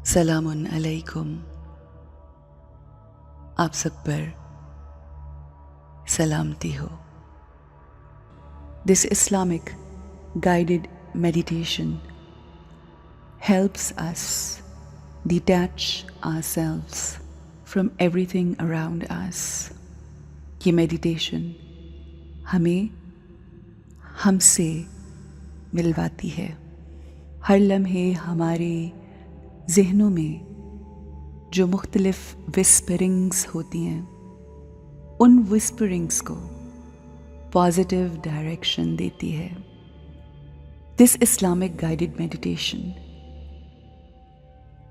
सलामुन अलैकुम। आप सब पर सलामती हो। This Islamic guided meditation helps us detach ourselves from everything around us. ये meditation हमें हमसे मिलवाती है। हर लम्हे हमारे ज़हनों में जो मुख्तलिफ विस्परिंग्स होती हैं, उन विस्परिंग्स को पॉजिटिव डायरेक्शन देती है। This Islamic guided meditation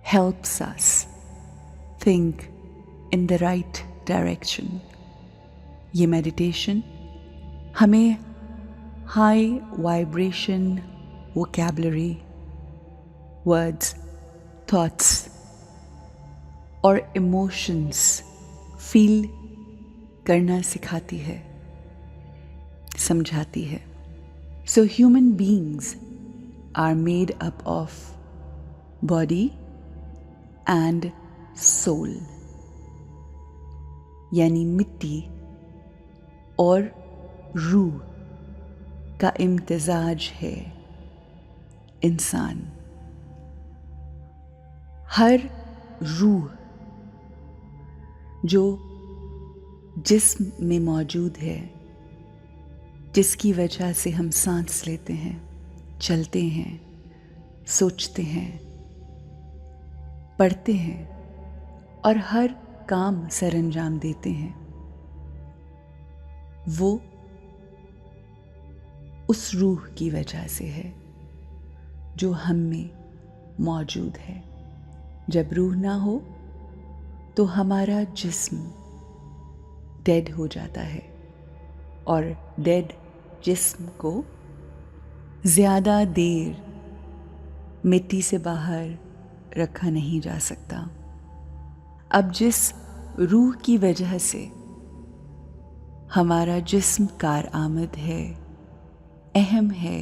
helps us think in the right direction. ये मेडिटेशन हमें high vibration vocabulary, words, thoughts और इमोशंस फील करना सिखाती है, समझाती है। So human beings are made up of body and soul, यानी मिट्टी और रूह का इम्तिजाज है इंसान। हर रूह जो जिस्म में मौजूद है, जिसकी वजह से हम सांस लेते हैं, चलते हैं, सोचते हैं, पढ़ते हैं और हर काम सरअंजाम देते हैं, वो उस रूह की वजह से है जो हम में मौजूद है। जब रूह ना हो तो हमारा जिस्म डेड हो जाता है, और डेड जिस्म को ज़्यादा देर मिट्टी से बाहर रखा नहीं जा सकता। अब जिस रूह की वजह से हमारा जिस्म कारआमद है, अहम है,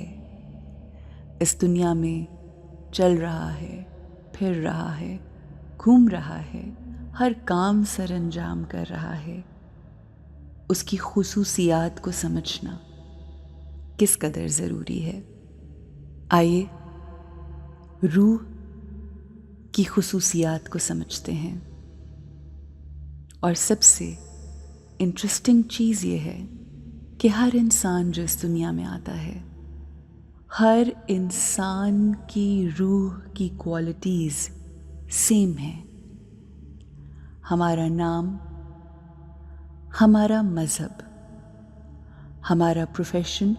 इस दुनिया में चल रहा है, फिर रहा है, घूम रहा है, हर काम सरअंजाम कर रहा है, उसकी खुसूसियात को समझना किस कदर ज़रूरी है। आइए रूह की खुसूसियात को समझते हैं। और सबसे इंटरेस्टिंग चीज़ ये है कि हर इंसान जो इस दुनिया में आता है, हर इंसान की रूह की क्वालिटीज़ सेम है। हमारा नाम, हमारा मज़हब, हमारा प्रोफेशन,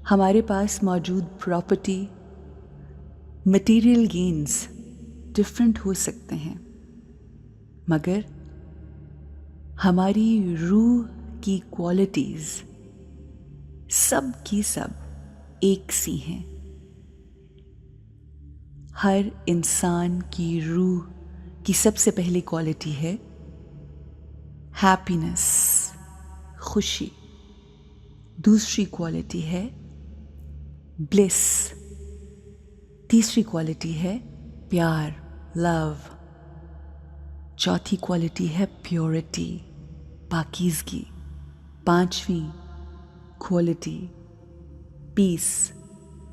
हमारे पास मौजूद प्रॉपर्टी, मटेरियल गेन्स डिफरेंट हो सकते हैं, मगर हमारी रूह की क्वालिटीज़ सब की सब एक सी हैं। हर इंसान की रूह की सबसे पहली क्वालिटी है हैप्पीनेस, खुशी। दूसरी क्वालिटी है ब्लिस। तीसरी क्वालिटी है प्यार, लव। चौथी क्वालिटी है प्योरिटी, पाकीज़गी। पांचवी क्वालिटी पीस,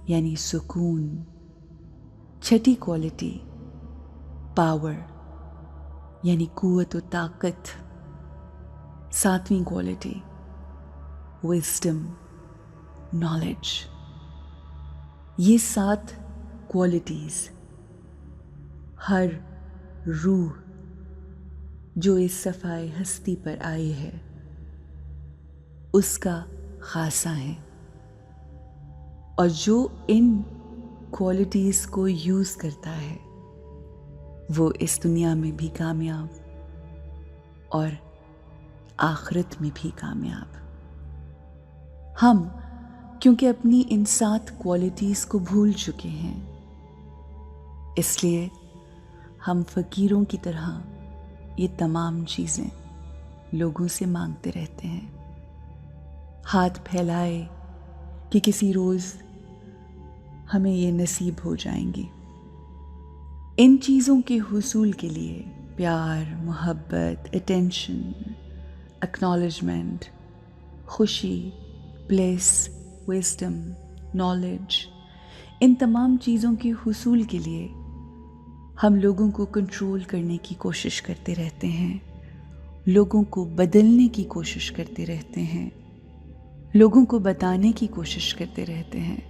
यानी सुकून। छठी क्वालिटी पावर, यानी कुव्वत व ताकत। सातवीं क्वालिटी विज़डम, नॉलेज। ये 7 क्वालिटीज़ हर रूह जो इस सफ़ाए हस्ती पर आई है उसका खासा है, और जो इन क्वालिटीज़ को यूज़ करता है वो इस दुनिया में भी कामयाब और आखिरत में भी कामयाब। हम क्योंकि अपनी इन 7 क्वालिटीज़ को भूल चुके हैं, इसलिए हम फ़कीरों की तरह ये तमाम चीज़ें लोगों से मांगते रहते हैं, हाथ फैलाए कि किसी रोज़ हमें ये नसीब हो जाएंगी। इन चीज़ों के हुसूल के लिए प्यार, मोहब्बत, अटेंशन, एक्नॉलेजमेंट, खुशी, ब्लिस, विजडम, नॉलेज, इन तमाम चीज़ों के हुसूल के लिए हम लोगों को कंट्रोल करने की कोशिश करते रहते हैं, लोगों को बदलने की कोशिश करते रहते हैं, लोगों को बताने की कोशिश करते रहते हैं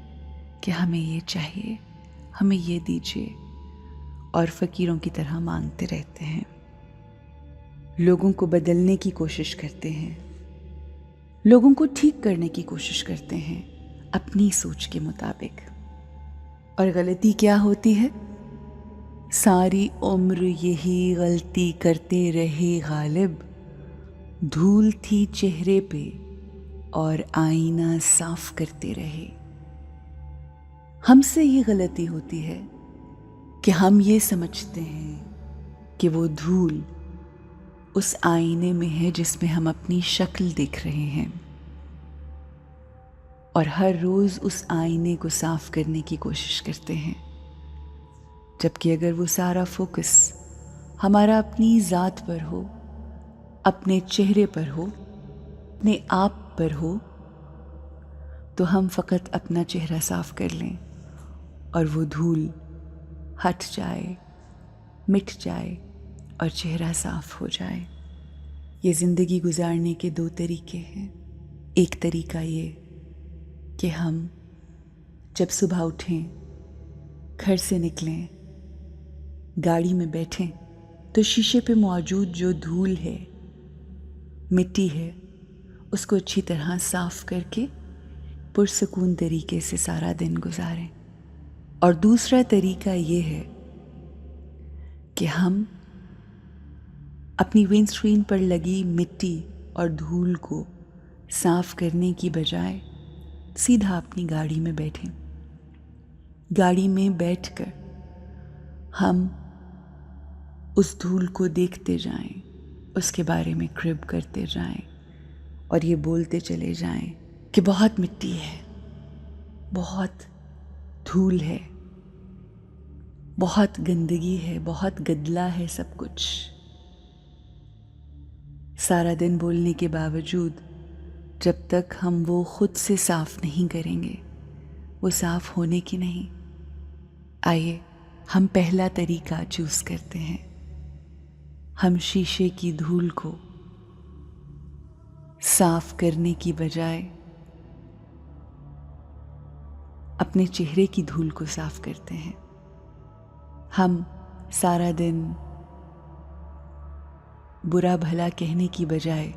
कि हमें ये चाहिए, हमें ये दीजिए, और फ़कीरों की तरह मांगते रहते हैं। लोगों को बदलने की कोशिश करते हैं, लोगों को ठीक करने की कोशिश करते हैं अपनी सोच के मुताबिक। और गलती क्या होती है? सारी उम्र यही गलती करते रहे गालिब, धूल थी चेहरे पे और आईना साफ करते रहे। हमसे ये गलती होती है कि हम ये समझते हैं कि वो धूल उस आईने में है जिसमें हम अपनी शक्ल देख रहे हैं, और हर रोज़ उस आईने को साफ करने की कोशिश करते हैं, जबकि अगर वो सारा फोकस हमारा अपनी ज़ात पर हो, अपने चेहरे पर हो, अपने आप पर हो, तो हम फ़कत अपना चेहरा साफ कर लें और वो धूल हट जाए, मिट जाए और चेहरा साफ हो जाए। ये ज़िंदगी गुजारने के दो तरीके हैं। एक तरीका ये कि हम जब सुबह उठें, घर से निकलें, गाड़ी में बैठें, तो शीशे पे मौजूद जो धूल है, मिट्टी है, उसको अच्छी तरह साफ करके पुरसुकून तरीके से सारा दिन गुजारें। और दूसरा तरीका ये है कि हम अपनी विंडस्क्रीन पर लगी मिट्टी और धूल को साफ करने की बजाय सीधा अपनी गाड़ी में बैठें। गाड़ी में बैठकर हम उस धूल को देखते जाएं, उसके बारे में क्रिब करते जाएं और ये बोलते चले जाएं कि बहुत मिट्टी है, बहुत धूल है, बहुत गंदगी है, बहुत गदला है सब कुछ। सारा दिन बोलने के बावजूद जब तक हम वो खुद से साफ नहीं करेंगे, वो साफ होने की नहीं। आइए हम पहला तरीका चूज़ करते हैं। हम शीशे की धूल को साफ करने की बजाय अपने चेहरे की धूल को साफ करते हैं। हम सारा दिन बुरा भला कहने की बजाय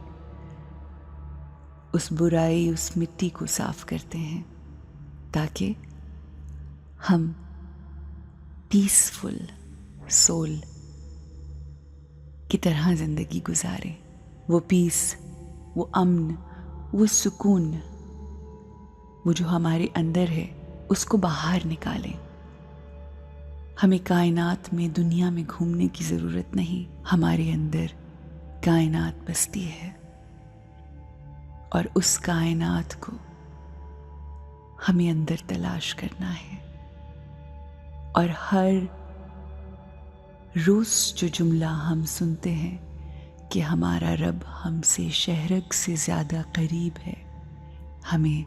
उस बुराई, उस मिट्टी को साफ करते हैं, ताकि हम पीसफुल सोल की तरह ज़िंदगी गुजारें। वो पीस, वो अमन, वो सुकून, वो जो हमारे अंदर है, उसको बाहर निकालें। हमें कायनात में, दुनिया में घूमने की ज़रूरत नहीं। हमारे अंदर कायनात बसती है और उस कायनात को हमें अंदर तलाश करना है। और हर रोज़ जो जुमला हम सुनते हैं कि हमारा रब हमसे शहरग से ज़्यादा करीब है, हमें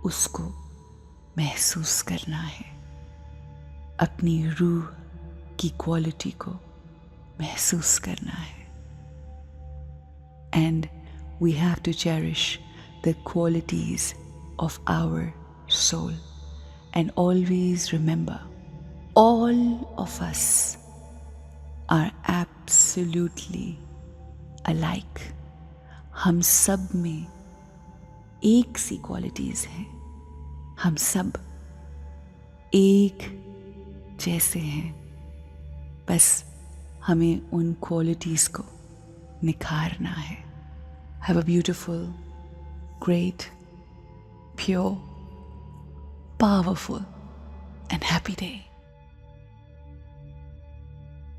उसको महसूस करना है, अपनी रूह की क्वालिटी को महसूस करना है। And we have to cherish the qualities of our soul and always remember, all of us are absolutely alike. हम सब में एक सी क्वालिटीज़ हैं, हम सब एक जैसे हैं, बस हमें उन क्वालिटीज़ को निखारना है। Have a beautiful, great, pure, powerful and happy day.